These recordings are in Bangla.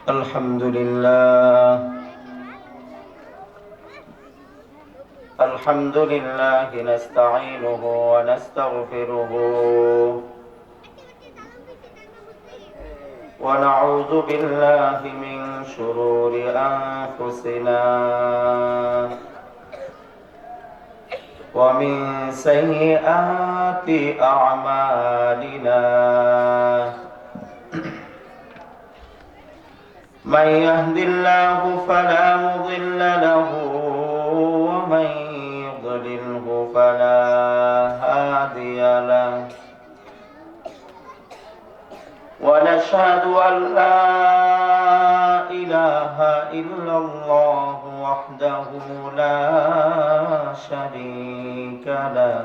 الحمد لله الحمد لله نستعينه ونستغفره ونعوذ بالله من شرور أنفسنا ومن سيئات أعمالنا من يهد الله فلا مضل له ومن يضلله فلا هادي له ونشهد أن لا إله إلا الله وحده لا شريك له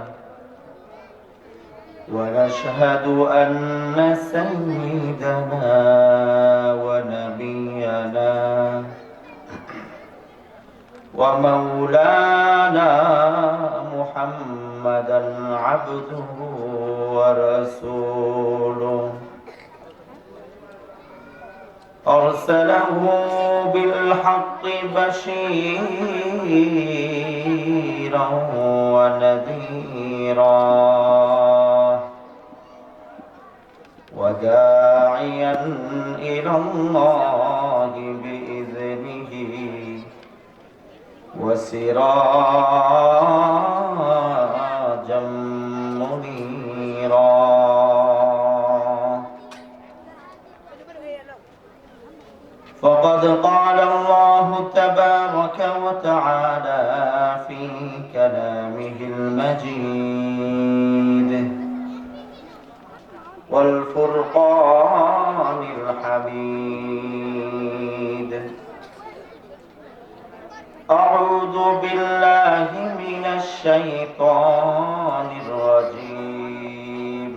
ونشهد أن سيدنا ونبينا ومولانا محمدا عبده ورسوله أرسله بالحق بشيرا ونذيرا وداعيا إلى الله بإذنه وسراجا منيرا فقد قال الله تبارك وتعالى في كلامه المجيد والفرقان الحميد أعوذ بالله من الشيطان الرجيم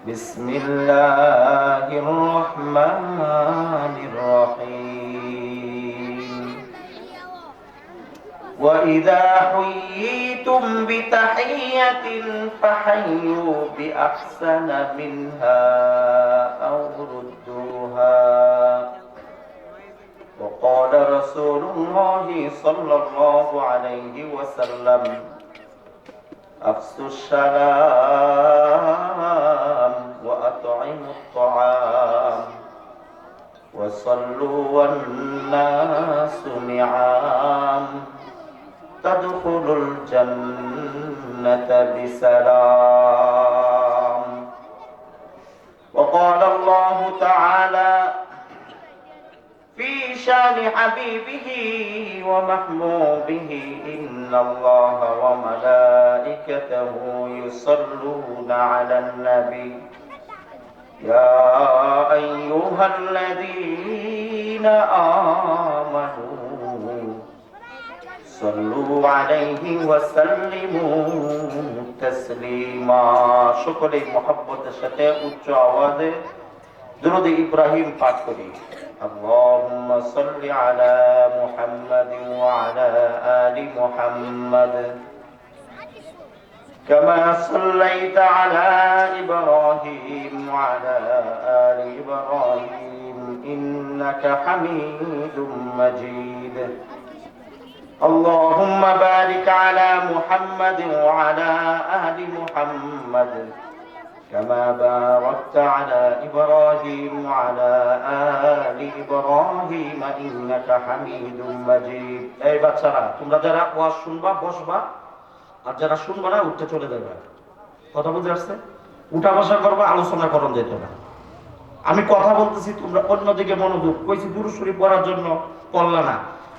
بسم الله الرحمن الرحيم وإذا حييتم بتحية فحيوا بأحسن منها أو ردوها وقال رسول الله صلى الله عليه وسلم أفشوا السلام وأطعموا الطعام وصلوا والناس نعام تدخلوا الجنة بسلام وقال الله تعالى في شان حبيبه ومحبوبه إن الله وملائكته يصلون على النبي يا أيها الذين آمنوا صلوا عليه وسلموا تسليما شكرا محبت الشتاء والجواد درود إبراهيم পাঠ করি اللهم صل على محمد وعلى آل محمد كما صليت على إبراهيم وعلى آل إبراهيم إنك حميد مجيد اللهم بارك على محمد وعلى آل محمد كما باركت على إبراهيم وعلى آل إبراهيم إنك حميد مجيد এই বাচ্চারা তোমরা যারা ওয়াজ শুনবা বসবা আর যারা শুনবা না উঠতে চলে যাবে কথা বুঝে আসছে উঠা বসা করবা আলোচনা করন যেত না আমি কথা বলতেছি তোমরা অন্যদিকে মনোযোগ কইছি দুরূদ শরীফ পড়ার জন্য পড়লা না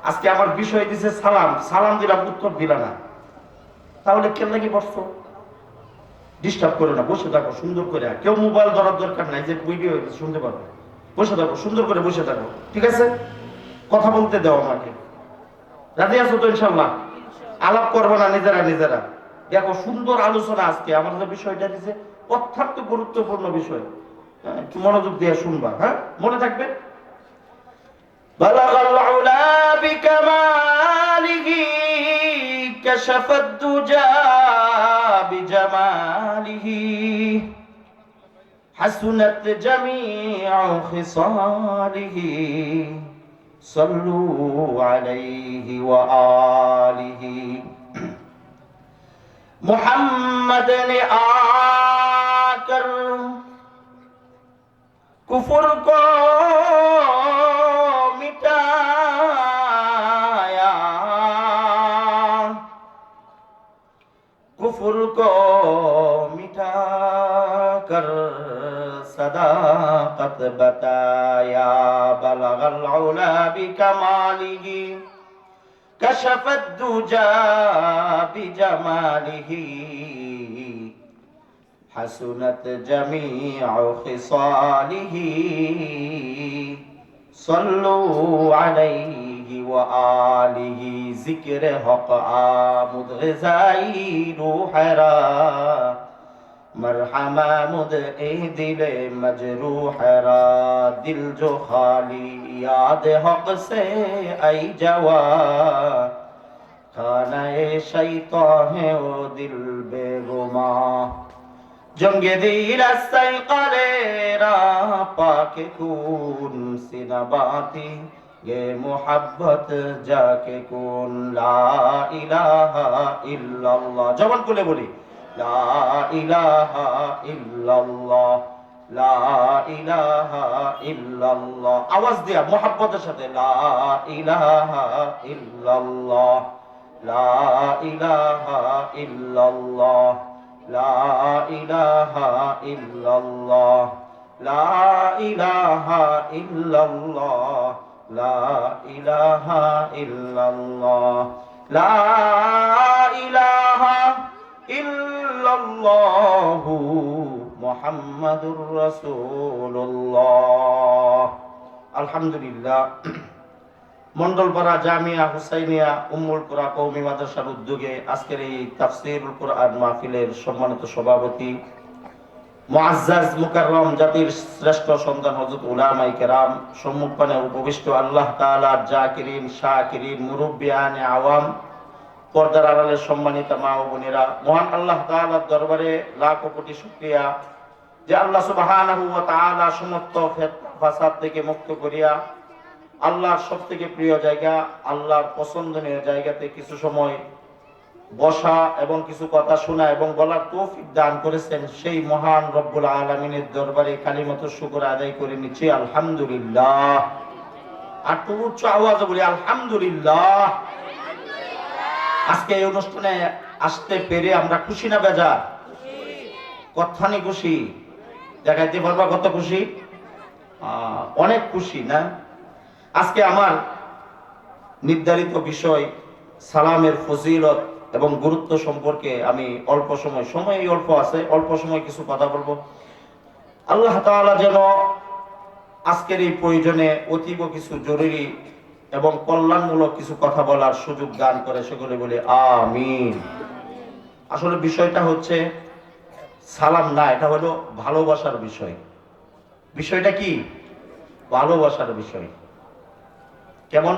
আজকে আমার বিষয় দিছে সালাম সালাম দিলাম উত্তর দিলা না তাহলে কেন লাগি বসছো ডিস্টার্ব করো না বসে থাকো সুন্দর করে কেউ মোবাইল ধরার দরকার নাই যে ভিডিও শুনতে পারবে বসে থাকো সুন্দর করে বসে থাকো ঠিক আছে কথা বলতে দাও আমাকে রাজি আছো তো ইনশাআল্লাহ আলাপ করবে না নিজেরা নিজেরা দেখো সুন্দর আলোচনা আজকে আমার যে বিষয়টা দিছে অত্যন্ত গুরুত্বপূর্ণ বিষয় একটু মনোযোগ দিয়ে শুনবা হ্যাঁ মনে থাকবে বালাগাল উলা বিকামালিহি কাশাফাদ দুজা বিজামালিহি حسنت جميع خصاله صلوا عليه وآله محمد نے آ کر کفر کو مٹایا کفر کو مٹا کر صداقت بتایا بلغ العلا بکمالہ کشف الدجى بجماله حسنت جميع خصاله صلوا عليه وآله ذکر حق آمد غذائی روح را مرحمہ مد دل مجروح را دل جو خالی یاد حق سے ای جوا خانہ شیطان ہے او دل بے گما جنگ دیر استیقلے را پاک کون سینہ باتی یہ محبت جا کے کون لا الہ الا اللہ جوان کو لے بولی لا الہ الا اللہ لا الہ الا اللہ آواز دیا محبت সাথে لا الہ الا اللہ لا الہ الا اللہ لا الہ الا اللہ لا الہ الا اللہ لا الہ الا اللہ لا الہ الا اللہ মুহাম্মাদুর রাসূলুল্লাহ আলহামদুলিল্লাহ মন্ডলপাড়া জামিয়া হুসাইনিয়া উম্মুল কুরা কওমি মাদ্রাসার উদ্যোগে আজকের এই তাফসীরুল কুরআন মাহফিলের সম্মানিত সভাপতি মুআজ্জাজ মুকাররম জাতির শ্রেষ্ঠ সন্তান হযরত উলামায়ে কেরাম সম্মুখপানে উপবিষ্ট আল্লাহ তাআলার জাকিরিন শাকিরিন মুরব্বিয়ানে আওয়াম পর্দার আড়ালে সম্মানিত মা ও বোনেরা মহান আল্লাহ তাআলার দরবারে লাখ কোটি শুকরিয়া যে আল্লাহ সুবহানাহু ওয়া তাআলা সমস্ত ফাসাদ থেকে মুক্ত করিয়া আল্লাহর সবথেকে প্রিয় জায়গা আল্লাহর পছন্দনীয় জায়গাতে কিছু সময় বসা এবং কিছু কথা শোনা এবং বলার তৌফিক দান করেছেন সেই মহান রব্বুল আলামিনের দরবারে কালিমাতুশ শুকর আদায় করে নিচ্ছি আলহামদুলিল্লাহ আর তো উচ্চ আওয়াজে বলি আলহামদুলিল্লাহ আজকে এই অনুষ্ঠানে আসতে পেরে আমরা খুশি না বেজার কতখানি খুশি দেখাইতে পারবা কত খুশি অনেক খুশি না আজকে আমার নির্ধারিত বিষয় সালামের ফজিলত এবং গুরুত্ব সম্পর্কে আমি অল্প সময় অল্প আছে অল্প সময় কিছু কথা বলবো আল্লাহ তাআলা যেন আজকের এই প্রয়োজনে অতীব কিছু জরুরি এবং কল্যাণমূলক কিছু কথা বলার সুযোগ দান করে সকলে বলে আমিন আসলে বিষয়টা হচ্ছে সালাম না এটা হলো ভালোবাসার বিষয় বিষয়টা কি ভালোবাসার বিষয় কেমন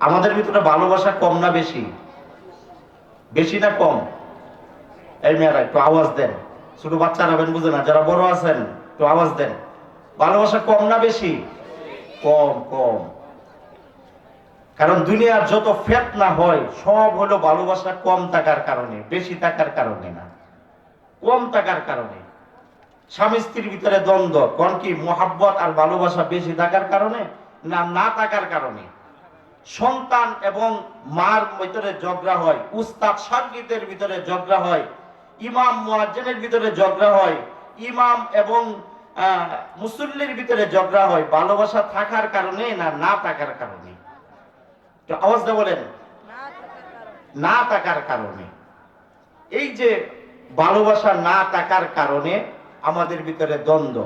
আমাদের ভিতরে ভালোবাসা কম না বেশি বেশি না কম এই মেয়েরা একটু আওয়াজ দেন ছোট বাচ্চারা বেন বুঝে না যারা বড় আছেন একটু আওয়াজ দেন ভালোবাসা কম না বেশি কম কম কারণ দুনিয়ার যত ফিতনা হয় সব হলো ভালোবাসা কম থাকার কারণে বেশি থাকার কারণে না কম থাকার কারণে স্বামী স্ত্রীর ভিতরে দ্বন্দ্ব কোন কি মোহাব্বত আর ভালোবাসা বেশি থাকার কারণে না না থাকার কারণে সন্তান এবং মার ভিতরে ঝগড়া হয় উস্তাদ শাগির্দের ভিতরে ঝগড়া হয় ইমাম মুয়াজ্জিনের ভিতরে ঝগড়া হয় ইমাম এবং মুসল্লির ভিতরে ঝগড়া হয় ভালোবাসা থাকার কারণে না না থাকার কারণে তো আওয়াজটা বলেন না থাকার কারণে এই যে ভালোবাসা না থাকার কারণে আমাদের ভিতরে দ্বন্দ্ব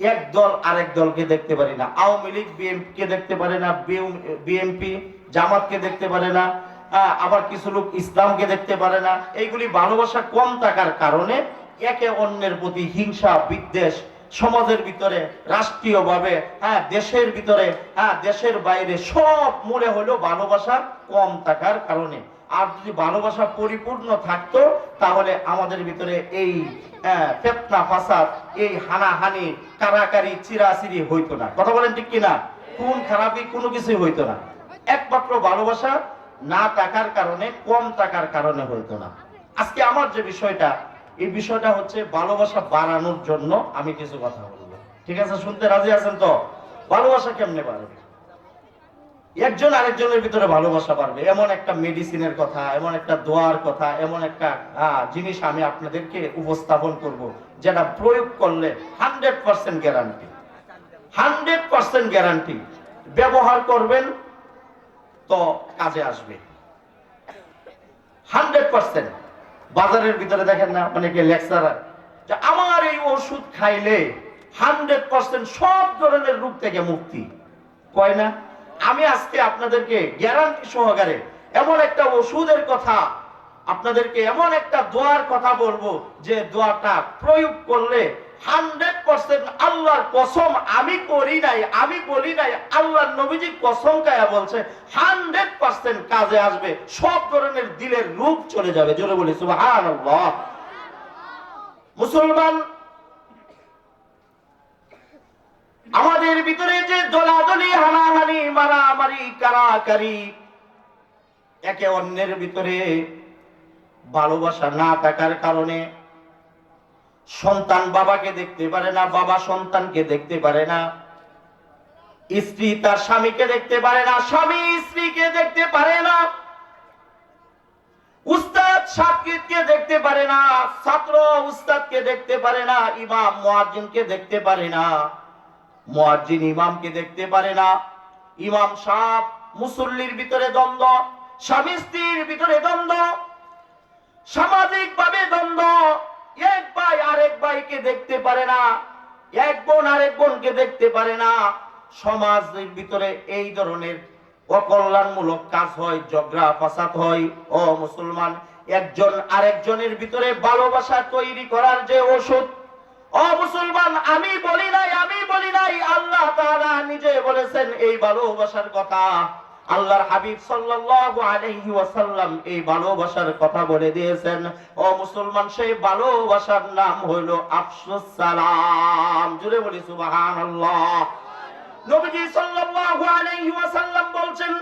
এক দল আরেক দলকে দেখতে পারি না আওয়ামী লীগ বিএনপিকে দেখতে পারে না বিএনপি জামাতকে দেখতে পারে না আবার কিছু লোক ইসলামকে দেখতে পারে না এইগুলি ভালোবাসা কম থাকার কারণে একে অন্যের প্রতি হিংসা বিদ্বেষ সমাজের ভিতরে রাষ্ট্রীয়ভাবে দেশের ভিতরে দেশের বাইরে সব মনে হলো ভালোবাসা কম থাকার কারণে আর যদি ভালোবাসা পরিপূর্ণ থাকতো তাহলে আমাদের ভিতরে এই ফিতনা ফাসাদ, এই হানাহানি, কারাকারি, চিরাচিরি হইতো না। কথা বলেন ঠিক কিনা? খুন খারাপি কোনো কিছুই হইতো না। একমাত্র ভালোবাসা না টাকার কারণে, কম টাকার কারণে হইতো না। আজকে আমার যে বিষয়টা, এই বিষয়টা হচ্ছে ভালোবাসা বাড়ানোর জন্য আমি কিছু কথা বলবো। ঠিক আছে? শুনতে রাজি আছেন তো? ভালোবাসা কেমনে বাড়বে? একজন আরেকজনের ভিতরে ভালোবাসা বাড়বে এমন একটা মেডিসিনের কথা, এমন একটা দোয়ার কথা, এমন একটা জিনিস আমি আপনাদেরকে উপস্থাপন করব, যেটা প্রয়োগ করলে 100% গ্যারান্টি, 100% গ্যারান্টি ব্যবহার করবেন তো কাজে আসবে 100%। বাজারের ভিতরে দেখেন না অনেকে লেকচারার যে আমার এই ওষুধ খাইলে 100% সব ধরনের রোগ থেকে মুক্তি, কয় না? আমি আজকে আপনাদেরকে গ্যারান্টি সহকারে এমন একটা ওষুধের কথা, আপনাদেরকে এমন একটা দোয়ার কথা বলবো যে দোয়াটা প্রয়োগ করলে 100% আল্লাহর কসম, আমি করি নাই, আমি বলি নাই, আল্লাহর নবীজি কসম খায়া বলছে 100% কাজে আসবে, সব ধরনের দিলের রোগ চলে যাবে। জোরে বলি সুবহানাল্লাহ। মুসলমান, আমাদের ভিতরে যে দলাদলি, হানাহানি, মারামারি, কারাকারি, একে অন্যের ভিতরে ভালোবাসা না থাকার কারণে সন্তান বাবাকে দেখতে পারে না, বাবা সন্তানকে দেখতে পারে না, স্ত্রী তার স্বামীকে দেখতে পারে না, স্বামী স্ত্রীকে দেখতে পারে না, উস্তাদ ছাত্রকে দেখতে পারে না, ছাত্র উস্তাদকে দেখতে পারে না, ইমাম মুয়াজ্জিনকে দেখতে পারে না, মুয়াজ্জিন ইমামকে দেখতে পারে না, ইমাম সাহেব মুসল্লির ভিতরে দ্বন্দ্ব, স্বামী স্ত্রীর ভিতরে দ্বন্দ্ব, সামাজিক ভাবে দ্বন্দ্ব, এক ভাই আরেক ভাইকে দেখতে পারে না, এক বোন আরেক বোনকে দেখতে পারে না, সমাজের ভিতরে এই ধরনের অকল্যাণমূলক কাজ হয়, ঝগড়া ফাসাদ হয়। ও মুসলমান, একজন আরেকজনের ভিতরে ভালোবাসা তৈরি করার যে ওষুধ, ও মুসলমান, আমি বলি নাই, আমি বলি নাই, আল্লাহ তাআলা নিজে বলেছেন এই ভালোবাসার কথা। আল্লাহর হাবিব সাল্লাল্লাহু আলাইহি ওয়াসাল্লাম এই ভালোবাসার কথা বলে দিয়েছেন। ও মুসলমান, সেই ভালোবাসার নাম হলো আফসুস সালাম। জুড়ে বলি সুবহানাল্লাহ। নবীজি সাল্লাল্লাহু আলাইহি ওয়াসাল্লাম বলছেন,